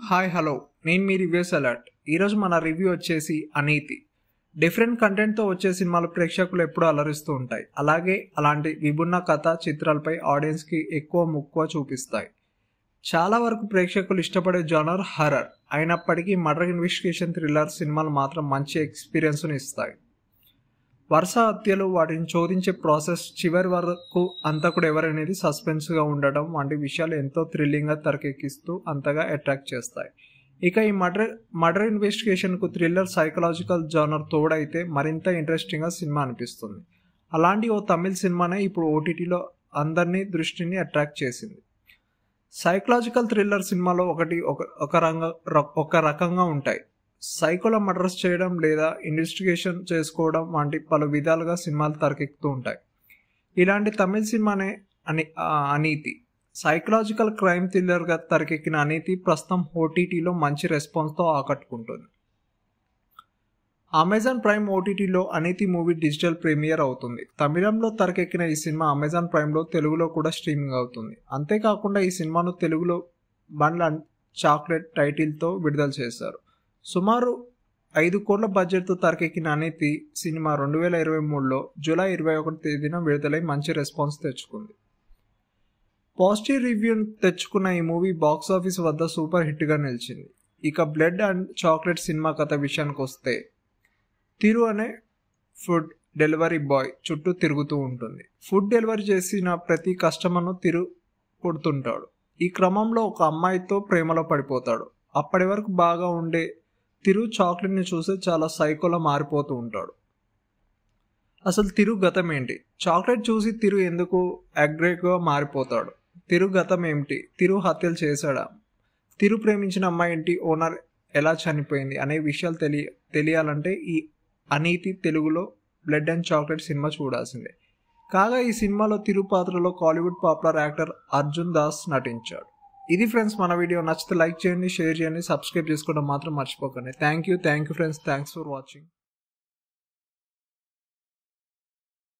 Hi hello నేను మీ reviews alert. ఈరోజు మన రివ్యూ వచ్చేసి అనీతి. డిఫరెంట్ కంటెంట్తో వచ్చే సినిమాలు ప్రేక్షకులు ఎప్పుడూ అలరిస్తూ ఉంటాయి. అలాగే అలాంటి విభిన్న కథ చిత్రాలపై ఆడియన్స్కి ఎక్కువ మక్కువ చూపిస్తాయి. చాలా వరకు ప్రేక్షకులు ఇష్టపడే జానర్ హర్రర్ అయినప్పటికీ మర్డర్ ఇన్వెస్టిగేషన్ థ్రిల్లర్ సినిమాలు మాత్రం మంచి ఎక్స్పీరియన్స్ను ఇస్తాయి. వరుస హత్యలు, వాటిని శోధించే ప్రాసెస్, చివరి వరకు అంతకుడు ఎవరనేది సస్పెన్స్గా ఉండటం వంటి విషయాలు ఎంతో థ్రిల్లింగ్గా తెరకెక్కిస్తూ అంతగా అట్రాక్ట్ చేస్తాయి. ఇక ఈ మర్డర్ ఇన్వెస్టిగేషన్కు థ్రిల్లర్ సైకలాజికల్ జానర్ తోడైతే మరింత ఇంట్రెస్టింగ్గా సినిమా అనిపిస్తుంది. అలాంటి ఓ తమిళ్ సినిమానే ఇప్పుడు ఓటీటీలో అందరినీ దృష్టిని అట్రాక్ట్ చేసింది. సైకలాజికల్ థ్రిల్లర్ సినిమాలో ఒక రకంగా ఉంటాయి. సైకోలో మర్డర్స్ చేయడం లేదా ఇన్వెస్టిగేషన్ చేసుకోవడం వంటి పలు విధాలుగా సినిమాలు తెరకెక్కుతూ ఉంటాయి. ఇలాంటి తమిళ సినిమానే అనీతి. సైకలాజికల్ క్రైమ్ థ్రిల్లర్గా తెరకెక్కిన అనీతి ప్రస్తుతం ఓటీటీలో మంచి రెస్పాన్స్తో ఆకట్టుకుంటుంది. అమెజాన్ ప్రైమ్ ఓటీటీలో అనీతి మూవీ డిజిటల్ ప్రీమియర్ అవుతుంది. తమిళంలో తెరకెక్కిన ఈ సినిమా అమెజాన్ ప్రైమ్లో తెలుగులో కూడా స్ట్రీమింగ్ అవుతుంది. అంతేకాకుండా ఈ సినిమాను తెలుగులో బండ్ల చాక్లెట్ టైటిల్తో విడుదల చేశారు. సుమారు 5 కోట్ల బడ్జెట్తో తెరకెక్కిన అనీతి సినిమా 2023లో జూలై 21 తేదీన విడుదలై మంచి రెస్పాన్స్ తెచ్చుకుంది. పాజిటివ్ రివ్యూను తెచ్చుకున్న ఈ మూవీ బాక్సాఫీస్ వద్ద సూపర్ హిట్గా నిలిచింది. ఇక బ్లడ్ అండ్ చాక్లెట్ సినిమా కథ విషయానికి వస్తే, తిరు అనే ఫుడ్ డెలివరీ బాయ్ చుట్టూ తిరుగుతూ ఉంటుంది. ఫుడ్ డెలివరీ చేసిన ప్రతి కస్టమర్ను తిరు కొడుతుంటాడు. ఈ క్రమంలో ఒక అమ్మాయితో ప్రేమలో పడిపోతాడు. అప్పటి వరకు బాగా ఉండే తిరు చాక్లెట్ని చూసి చాలా సైకోలో మారిపోతూ ఉంటాడు. అసలు తిరు గతం ఏంటి? చాక్లెట్ చూసి తిరు ఎందుకు అగ్రెసివ్గా మారిపోతాడు? తిరు గతం ఏమిటి? తిరు హత్యలు చేశాడా? తిరు ప్రేమించిన అమ్మాయి ఏంటి? ఓనర్ ఎలా చనిపోయింది అనే విషయాలు తెలియాలంటే ఈ అనీతి తెలుగులో బ్లడ్ అండ్ చాక్లెట్ సినిమా చూడాల్సిందే. కాగా ఈ సినిమాలో తిరు పాత్రలో కాలీవుడ్ పాపులర్ యాక్టర్ అర్జున్ దాస్ నటించాడు. ఇది ఫ్రెండ్స్ మన వీడియో. నచ్చితే లైక్ చేయండి, షేర్ చేయండి, సబ్స్క్రైబ్ చేసుకోవడం మాత్రం మర్చిపోకండి. Thank you friends. Thanks for watching.